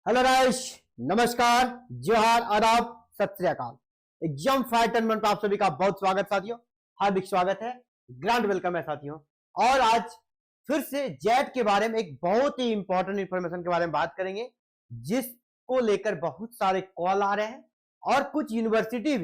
Hello guys, नमस्कार, जोहार, आदाब, सत श्री अकाल। एग्जाम फायर टूर्नामेंट पर आप सभी का बहुत स्वागत साथियों, हार्दिक स्वागत है, ग्रैंड वेलकम है साथियों। और आज फिर से जेट के बारे में एक बहुत ही इंपॉर्टेंट इंफॉर्मेशन के बारे में बात करेंगे, जिसको लेकर बहुत सारे कॉल आ रहे हैं और कुछ यूनिवर्सिटी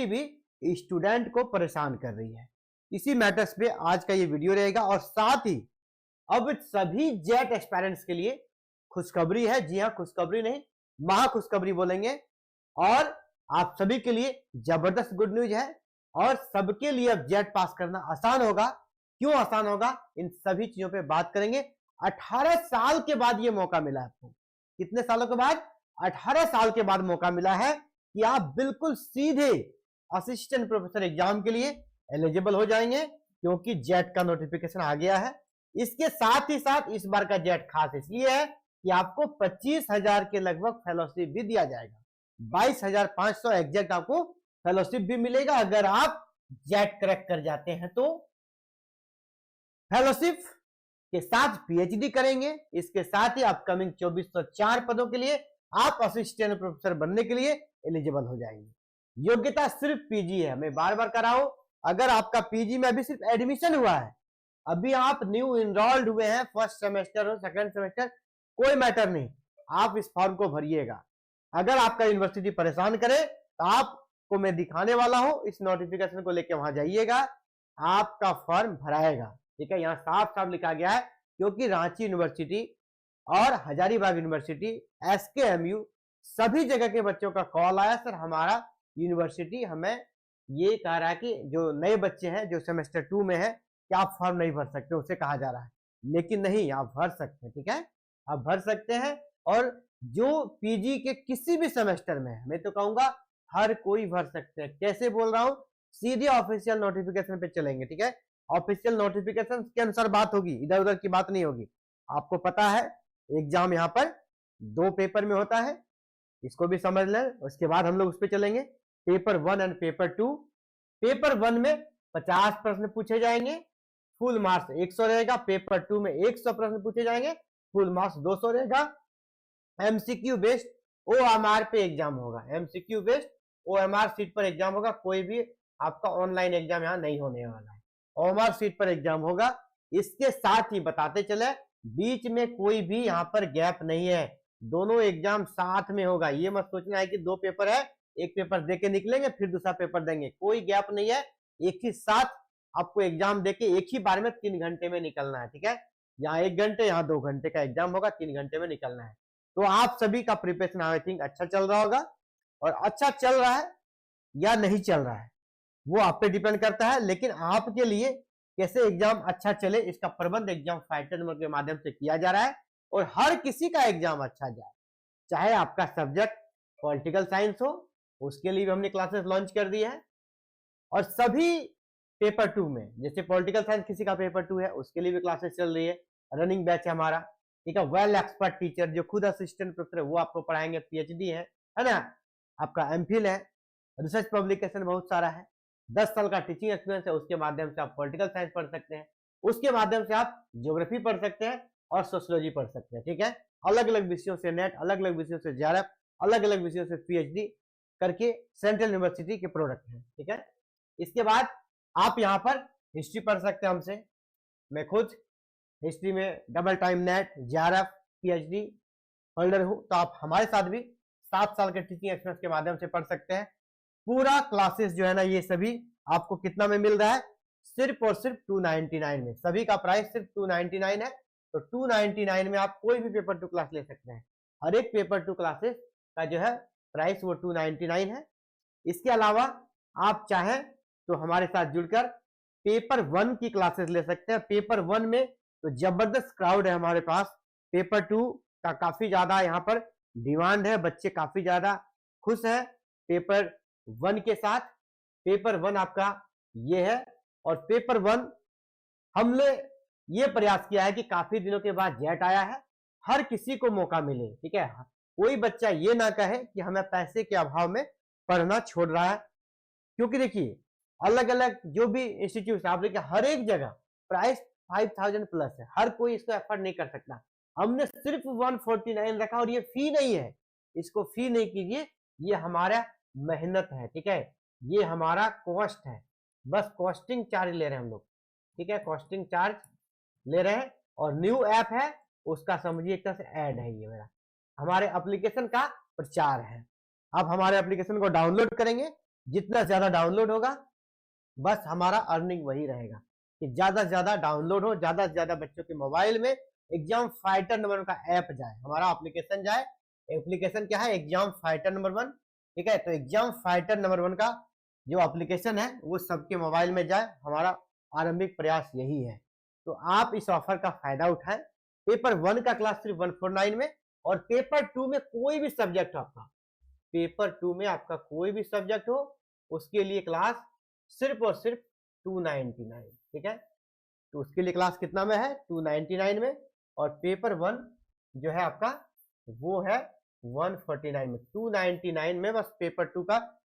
भी स्टूडेंट को परेशान कर रही है। इसी मैटर्स पे आज का ये वीडियो रहेगा और साथ ही अब सभी जेट एस्पायरेंट्स के लिए खुशखबरी है। जी हाँ, खुशखबरी नहीं, महा खुशखबरी बोलेंगे। और आप सभी के लिए जबरदस्त गुड न्यूज है और सबके लिए अब जेट पास करना आसान होगा। क्यों आसान होगा, इन सभी चीजों पे बात करेंगे। 18 साल के बाद ये मौका मिला है आपको। कितने सालों के बाद? 18 साल के बाद मौका मिला है कि आप बिल्कुल सीधे असिस्टेंट प्रोफेसर एग्जाम के लिए एलिजिबल हो जाएंगे, क्योंकि जेट का नोटिफिकेशन आ गया है। इसके साथ ही साथ इस बार का जेट खास इसलिए है कि आपको 25,000 के लगभग फेलोशिप भी दिया जाएगा। 22,500 एग्जैक्ट आपको फेलोशिप भी मिलेगा अगर आप जेट क्रैक कर जाते हैं तो। फेलोशिप के साथ पीएचडी करेंगे। इसके साथ ही अपकमिंग 2404 पदों के लिए आप असिस्टेंट प्रोफेसर बनने के लिए एलिजिबल हो जाएंगे। योग्यता सिर्फ पीजी है, मैं बार बार कराऊं। अगर आपका पीजी में अभी सिर्फ एडमिशन हुआ है, अभी आप न्यू इनरोल्ड हुए हैं, फर्स्ट सेमेस्टर हो सेकंड सेमेस्टर, कोई मैटर नहीं, आप इस फॉर्म को भरिएगा। अगर आपका यूनिवर्सिटी परेशान करे तो आपको मैं दिखाने वाला हूं, इस नोटिफिकेशन को लेकर वहां जाइएगा, आपका फॉर्म भराएगा। ठीक है, यहाँ साफ साफ लिखा गया है, क्योंकि रांची यूनिवर्सिटी और हजारीबाग यूनिवर्सिटी, एसकेएमयू, सभी जगह के बच्चों का कॉल आया, सर हमारा यूनिवर्सिटी हमें ये कह रहा है कि जो नए बच्चे हैं जो सेमेस्टर 2 में है कि आप फॉर्म नहीं भर सकते, उसे कहा जा रहा है। लेकिन नहीं, आप भर सकते हैं। ठीक है, आप भर सकते हैं। और जो पीजी के किसी भी सेमेस्टर में है, मैं तो कहूंगा हर कोई भर सकते हैं। कैसे बोल रहा हूं, सीधे ऑफिशियल नोटिफिकेशन पे चलेंगे। ठीक है, ऑफिशियल नोटिफिकेशन के अनुसार बात होगी, इधर उधर की बात नहीं होगी। आपको पता है एग्जाम यहाँ पर 2 पेपर में होता है, इसको भी समझ लें। उसके बाद हम लोग उस पर चलेंगे, पेपर 1 एंड पेपर 2। पेपर 1 में 50 प्रश्न पूछे जाएंगे, फुल मार्क्स 100 रहेगा। पेपर 2 में 100 प्रश्न पूछे जाएंगे, फुल मार्क्स 200 रहेगा। एमसीक्यू बेस्ड ओएमआर पे एग्जाम होगा, एमसीक्यू बेस्ड ओएमआर सीट पर एग्जाम होगा। कोई भी आपका ऑनलाइन एग्जाम यहाँ नहीं होने वाला है, ओएमआर सीट पर एग्जाम होगा। इसके साथ ही बताते चले, बीच में कोई भी यहाँ पर गैप नहीं है, दोनों एग्जाम साथ में होगा। ये मत सोचना है कि 2 पेपर है, एक पेपर देके निकलेंगे फिर दूसरा पेपर देंगे, कोई गैप नहीं है। एक ही साथ आपको एग्जाम देके एक ही बार में 3 घंटे में निकलना है। ठीक है, यहाँ 1 घंटे, यहाँ 2 घंटे का एग्जाम होगा, 3 घंटे में निकलना है। तो आप सभी का प्रिपरेशन आई थिंक अच्छा चल रहा होगा। और अच्छा चल रहा है या नहीं चल रहा है वो आप पे डिपेंड करता है, लेकिन आपके लिए कैसे एग्जाम अच्छा चले, इसका प्रबंध एग्जाम फाइटर नंबर के माध्यम से किया जा रहा है। और हर किसी का एग्जाम अच्छा जाए, चाहे आपका सब्जेक्ट पॉलिटिकल साइंस हो, उसके लिए भी हमने क्लासेस लॉन्च कर दी है। और सभी पेपर 2 में, जैसे पॉलिटिकल साइंस किसी का पेपर 2 है, उसके लिए भी क्लासेस चल रही है, रनिंग बैच है हमारा। ठीक है, वेल एक्सपर्ट टीचर जो खुद असिस्टेंट प्रोफेसर है वो आपको पढ़ाएंगे, पीएचडी है ना, आपका एमफिल है, रिसर्च पब्लिकेशन बहुत सारा है, 10 साल का टीचिंग एक्सपीरियंस है। उसके माध्यम से आप पॉलिटिकल साइंस पढ़ सकते हैं, उसके माध्यम से आप ज्योग्राफी पढ़ सकते हैं और सोशियोलॉजी पढ़ सकते हैं। ठीक है, अलग अलग विषयों से नेट, अलग अलग विषयों से जेआरएफ, अलग अलग विषयों से पीएचडी करके सेंट्रल यूनिवर्सिटी के प्रोडक्ट है। ठीक है, इसके बाद आप यहाँ पर हिस्ट्री पढ़ सकते हैं हमसे। मैं खुद हिस्ट्री में double time net, JRF, PhD holder हूं, तो आप हमारे साथ भी 7 साल के टीचिंग एक्सपीरियंस के माध्यम से पढ़ सकते हैं। पूरा क्लासेस जो है ना, ये सभी आपको कितना में मिल रहा है, सिर्फ और सिर्फ 299 में। सभी का प्राइस सिर्फ 299 है। तो 299 में आप कोई भी पेपर 2 क्लास ले सकते हैं। हर एक पेपर 2 क्लासेस का जो है प्राइस वो 299 है। इसके अलावा आप चाहें तो हमारे साथ जुड़कर पेपर 1 की क्लासेस ले सकते हैं। पेपर 1 में तो जबरदस्त क्राउड है हमारे पास, पेपर 2 का काफी ज्यादा यहाँ पर डिमांड है, बच्चे काफी ज्यादा खुश हैं पेपर 1 के साथ। पेपर 1 आपका ये है। और पेपर 1 हमने ये प्रयास किया है कि काफी दिनों के बाद जेट आया है, हर किसी को मौका मिले। ठीक है, कोई बच्चा ये ना कहे कि हमें पैसे के अभाव में पढ़ना छोड़ रहा है, क्योंकि देखिए अलग अलग जो भी इंस्टीट्यूट आप देखिए, हर एक जगह प्राइस 5,000 प्लस है, हर कोई इसको एफर्ड नहीं कर सकता। हमने सिर्फ 149 रखा और ये फी नहीं है, इसको फी नहीं कीजिए, ये हमारा मेहनत है, ठीक है, ये हमारा कॉस्ट है, बस कॉस्टिंग चार्ज ले रहे हैं हम लोग, ठीक है, कॉस्टिंग चार्ज ले रहे हैं। और न्यू ऐप है, उसका समझिए एक तरह से ऐड है, ये मेरा हमारे एप्लीकेशन का प्रचार है। अब हमारे एप्लीकेशन को डाउनलोड करेंगे, जितना ज्यादा डाउनलोड होगा बस हमारा अर्निंग वही रहेगा कि ज्यादा से ज्यादा डाउनलोड हो, ज्यादा से ज्यादा बच्चों के मोबाइल में एग्जाम फाइटर नंबर 1 का ऐप जाए, हमारा एप्लीकेशन जाए। एप्लीकेशन क्या है? एग्जाम फाइटर नंबर 1, ठीक है। तो एग्जाम फाइटर नंबर 1 का जो एप्लीकेशन है वो सबके मोबाइल में जाए, हमारा आरंभिक प्रयास यही है। तो आप इस ऑफर का फायदा उठाएं। पेपर 1 का क्लास सिर्फ 149 में, और पेपर 2 में कोई भी सब्जेक्ट हो आपका, पेपर 2 में आपका कोई भी सब्जेक्ट हो, उसके लिए क्लास सिर्फ और सिर्फ 299, ठीक है। तो उसके लिए क्लास कितना में है? 299 में। और पेपर 1 जो है आपका वो है 149 में। 299 में बस पेपर 2 का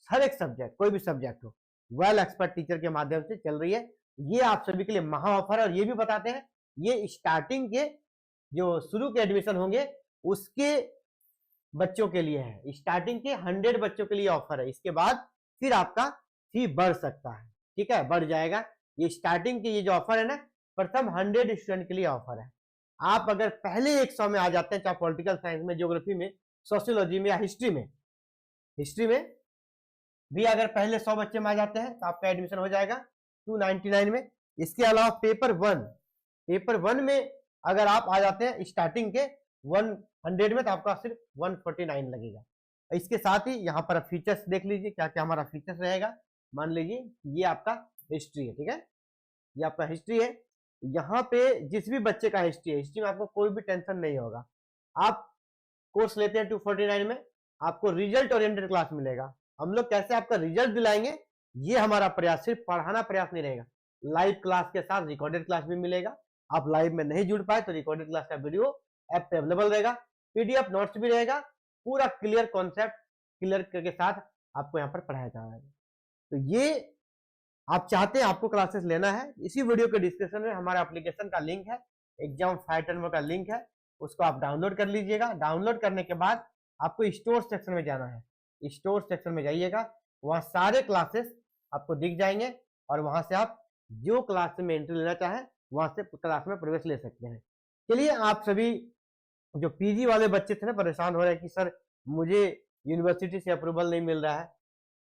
हर एक सब्जेक्ट, कोई भी सब्जेक्ट हो, वेल एक्सपर्ट टीचर के माध्यम से चल रही है। ये आप सभी के लिए महा ऑफर है। और ये भी बताते हैं, ये स्टार्टिंग के जो शुरू के एडमिशन होंगे उसके बच्चों के लिए है, स्टार्टिंग के 100 बच्चों के लिए ऑफर है। इसके बाद फिर आपका फी बढ़ सकता है, ठीक है, बढ़ जाएगा। ये स्टार्टिंग के ये जो ऑफर है ना, प्रथम 100 स्टूडेंट के लिए ऑफर है। आप अगर पहले 100 में आ जाते हैं, चाहे पॉलिटिकल साइंस में, ज्योग्राफी में, सोशियोलॉजी में या हिस्ट्री में भी अगर पहले 100 बच्चे में आ जाते हैं तो आपका एडमिशन हो जाएगा 299 में। इसके अलावा पेपर 1 में अगर आप आ जाते हैं स्टार्टिंग के 100 में तो आपका सिर्फ 149 लगेगा। इसके साथ ही यहाँ पर फीचर्स देख लीजिए, क्या क्या हमारा फीचर्स रहेगा। मान लीजिए ये आपका हिस्ट्री है, ठीक है, ये आपका हिस्ट्री है। यहाँ पे जिस भी बच्चे का हिस्ट्री है, हिस्ट्री में आपको कोई भी टेंशन नहीं होगा। आप कोर्स लेते हैं 249 में, आपको रिजल्ट ओरिएंटेड क्लास मिलेगा। हम लोग कैसे आपका रिजल्ट दिलाएंगे, ये हमारा प्रयास, सिर्फ पढ़ाना प्रयास नहीं रहेगा, लाइव क्लास के साथ रिकॉर्डेड क्लास भी मिलेगा। आप लाइव में नहीं जुड़ पाए तो रिकॉर्डेड क्लास का वीडियो ऐप पे अवेलेबल रहेगा, पीडीएफ नोट्स भी रहेगा, पूरा क्लियर कॉन्सेप्ट क्लियर के साथ आपको यहाँ पर पढ़ाया जाएगा। तो ये आप चाहते हैं, आपको क्लासेस लेना है, इसी वीडियो के डिस्क्रिप्शन में हमारे एप्लीकेशन का लिंक है, एग्जाम फाइटर का लिंक है, उसको आप डाउनलोड कर लीजिएगा। डाउनलोड करने के बाद आपको स्टोर सेक्शन में जाना है, स्टोर सेक्शन में जाइएगा, वहां सारे क्लासेस आपको दिख जाएंगे और वहां से आप जो क्लास में एंट्री लेना चाहें वहां से क्लास में प्रवेश ले सकते हैं। चलिए, आप सभी जो पीजी वाले बच्चे थे ना, परेशान हो रहे हैं कि सर मुझे यूनिवर्सिटी से अप्रूवल नहीं मिल रहा है,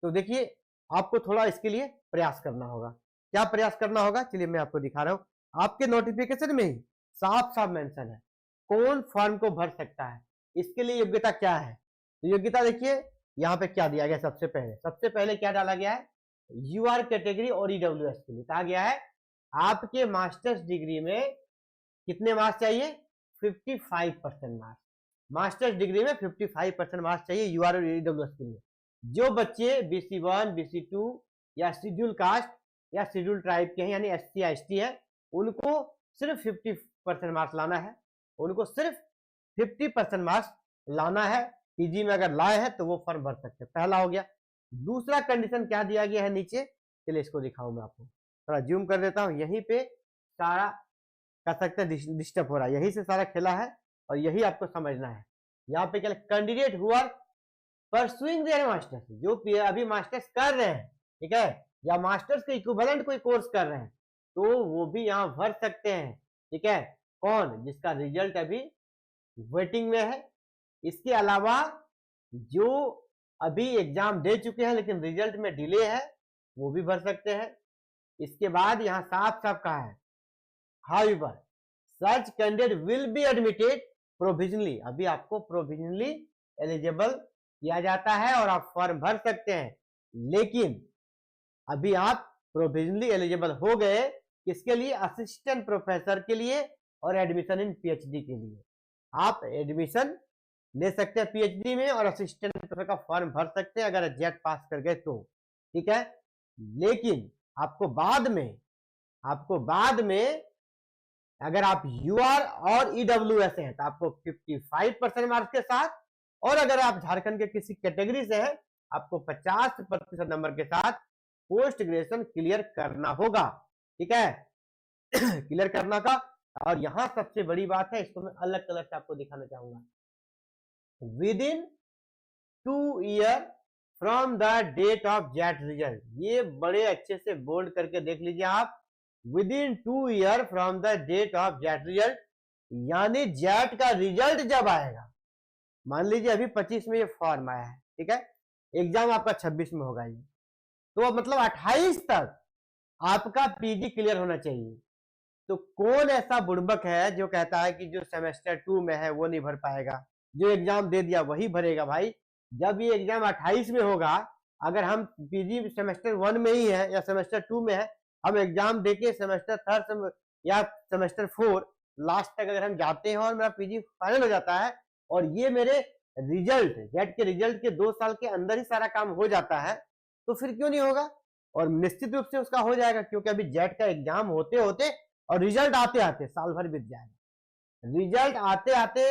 तो देखिए आपको थोड़ा इसके लिए प्रयास करना होगा। क्या प्रयास करना होगा, चलिए मैं आपको दिखा रहा हूं। आपके नोटिफिकेशन में ही साफ साफ मेंशन है कौन फॉर्म को भर सकता है, इसके लिए योग्यता क्या है। तो योग्यता देखिए यहाँ पे क्या दिया गया। सबसे पहले क्या डाला गया है, यूआर कैटेगरी और ईडब्ल्यूएस के लिए कहा गया है आपके मास्टर्स डिग्री में कितने मार्क्स चाहिए, 55% मार्क्स। मास्टर्स डिग्री में 55% मार्क्स चाहिए यूआर और ईडब्ल्यूएस के लिए। जो बच्चे BC1 BC2 या शेड्यूल कास्ट या शेड्यूल ट्राइब के हैं, यानी SC या ST है, उनको सिर्फ 50% मार्क्स लाना है, उनको सिर्फ 50% मार्क्स लाना है। पीजी में अगर लाए हैं तो वो फॉर्म भर सकते हैं, पहला हो गया। दूसरा कंडीशन क्या दिया गया है नीचे, चलिए इसको दिखाऊं मैं आपको, थोड़ा जूम कर देता हूं। यहीं पे सारा कह सकते हैं डिस्टर्ब हो रहा है, यही से सारा खेला है और यही आपको समझना है। यहाँ पे क्या, candidate who are pursuing their masters, जो अभी मास्टर्स कर रहे हैं, ठीक है, या मास्टर्स के इक्विवेलेंट कोई कोर्स कर रहे हैं, तो वो भी यहाँ भर सकते हैं, ठीक है। कौन, जिसका रिजल्ट अभी वेटिंग में है। इसके अलावा जो अभी एग्जाम दे चुके हैं लेकिन रिजल्ट में डिले है, वो भी भर सकते हैं। इसके बाद यहाँ साफ साफ कहा है, however such candidate will be admitted provisionally, अभी आपको प्रोविजनली एलिजिबल किया जाता है और आप फॉर्म भर सकते हैं। लेकिन अभी आप प्रोविजनली एलिजिबल हो गए, किसके लिए, असिस्टेंट प्रोफेसर के लिए और एडमिशन इन PhD के लिए। आप एडमिशन ले सकते हैं PhD में और असिस्टेंट प्रोफेसर का फॉर्म भर सकते हैं अगर जेट पास कर गए तो, ठीक है। लेकिन आपको बाद में अगर आप UR और EWS हैं तो आपको 55% मार्क्स के साथ, और अगर आप झारखंड के किसी कैटेगरी से हैं आपको 50% नंबर के साथ पोस्ट ग्रेजुएशन क्लियर करना होगा, ठीक है। क्लियर करना का और यहाँ सबसे बड़ी बात है, इसको मैं अलग कलर से आपको दिखाना चाहूंगा, within 2 year from the date of JET result. ये बड़े अच्छे से बोल्ड करके देख लीजिए आप, within 2 year from the date of JET result, यानी जेट का रिजल्ट जब आएगा, मान लीजिए अभी 25 में ये फॉर्म आया है, ठीक है, एग्जाम आपका 26 में होगा ये, तो मतलब 28 तक आपका पीजी क्लियर होना चाहिए। तो कौन ऐसा बुड़बक है जो कहता है कि जो सेमेस्टर 2 में है वो नहीं भर पाएगा, जो एग्जाम दे दिया वही भरेगा? भाई जब ये एग्जाम 28 में होगा, अगर हम पीजी सेमेस्टर 1 में ही है या सेमेस्टर 2 में है, हम एग्जाम देके सेमेस्टर 3 या सेमेस्टर 4 लास्ट तक अगर हम जाते हैं और मेरा पीजी फाइनल हो जाता है और ये मेरे रिजल्ट जेट के रिजल्ट के 2 साल के अंदर ही सारा काम हो जाता है, तो फिर क्यों नहीं होगा? और निश्चित रूप से उसका हो जाएगा, क्योंकि अभी जेट का एग्जाम होते होते और रिजल्ट आते आते साल भर बीत जाएगा। रिजल्ट आते आते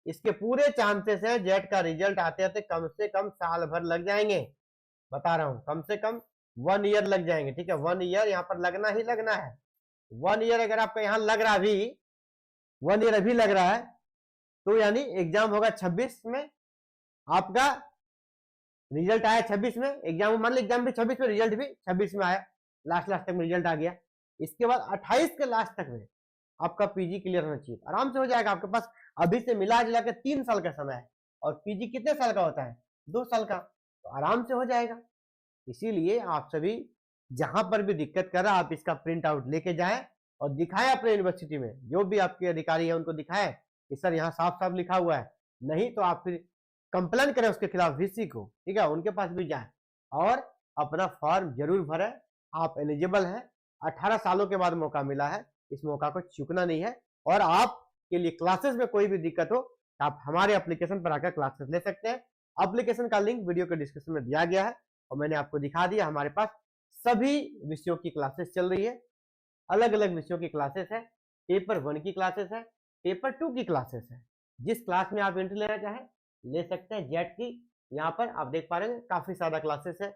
इसके पूरे चांसेस है, जेट का रिजल्ट आते आते कम से कम साल भर लग जाएंगे, बता रहा हूं, कम से कम 1 ईयर लग जाएंगे, ठीक है, 1 ईयर यहाँ पर लगना ही लगना है। 1 ईयर अगर आपका यहाँ लग रहा अभी 1 ईयर अभी लग रहा है, तो यानी एग्जाम होगा 26 में, आपका रिजल्ट आया 26 में, एग्जाम मान लो एग्जाम भी 26 में, रिजल्ट भी 26 में आया, लास्ट तक में रिजल्ट आ गया, इसके बाद 28 के लास्ट तक में आपका पीजी क्लियर होना चाहिए, आराम से हो जाएगा। आपके पास अभी से मिला जुला के 3 साल का समय है, और पीजी कितने साल का होता है? 2 साल का, तो आराम से हो जाएगा। इसीलिए आप सभी जहां पर भी दिक्कत कर रहा है, आप इसका प्रिंट आउट लेके जाएं और दिखाएं अपने यूनिवर्सिटी में, जो भी आपके अधिकारी है उनको दिखाएं कि सर यहाँ साफ साफ लिखा हुआ है, नहीं तो आप फिर कंप्लेन करें उसके खिलाफ वीसी को, ठीक है, उनके पास भी जाएं और अपना फॉर्म जरूर भरें। आप एलिजिबल हैं, 18 सालों के बाद मौका मिला है, इस मौका को चूकना नहीं है। और आपके लिए क्लासेस में कोई भी दिक्कत हो, आप हमारे एप्लीकेशन पर आकर क्लासेस ले सकते हैं। एप्लीकेशन का लिंक वीडियो के डिस्क्रिप्शन में दिया गया है और मैंने आपको दिखा दिया, हमारे पास सभी विषयों की क्लासेस चल रही है, अलग अलग विषयों की क्लासेस है, पेपर 1 की क्लासेस है, पेपर 2 की क्लासेस है। जिस क्लास में आप एंट्री लेना चाहें ले सकते हैं। जेट की यहाँ पर आप देख पा रहे हैं काफी ज्यादा क्लासेस है,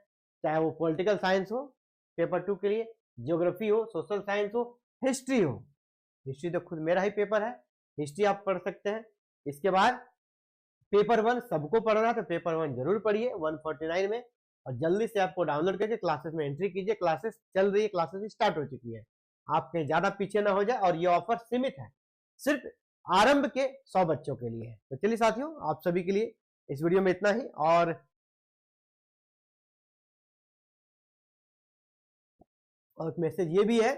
चाहे वो पॉलिटिकल साइंस हो पेपर 2 के लिए, ज्योग्राफी हो, सोशल साइंस हो, हिस्ट्री हो, हिस्ट्री तो खुद मेरा ही पेपर है, हिस्ट्री आप पढ़ सकते हैं। इसके बाद पेपर 1 सबको पढ़ना है तो पेपर 1 जरूर पढ़िए 149 में, और जल्दी से आपको डाउनलोड करके क्लासेस में एंट्री कीजिए। क्लासेस चल रही है, क्लासेस स्टार्ट हो चुकी है, आप कहीं ज्यादा पीछे ना हो जाए। और ये ऑफर सीमित है, सिर्फ आरंभ के 100 बच्चों के लिए है। तो चलिए साथियों, आप सभी के लिए इस वीडियो में इतना ही। और मैसेज ये भी है,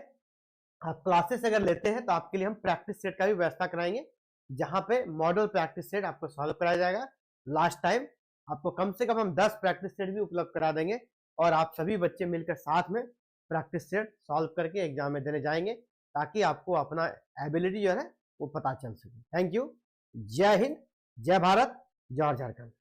आप क्लासेस अगर लेते हैं तो आपके लिए हम प्रैक्टिस सेट का भी व्यवस्था कराएंगे, जहां पे मॉडल प्रैक्टिस सेट आपको सॉल्व कराया जाएगा। लास्ट टाइम आपको कम से कम हम 10 प्रैक्टिस सेट भी उपलब्ध करा देंगे, और आप सभी बच्चे मिलकर साथ में प्रैक्टिस सेट सॉल्व करके एग्जाम में देने जाएंगे, ताकि आपको अपना एबिलिटी जो है वो पता चल सके। Thank you. जय हिंद, जय भारत, जय झारखंड।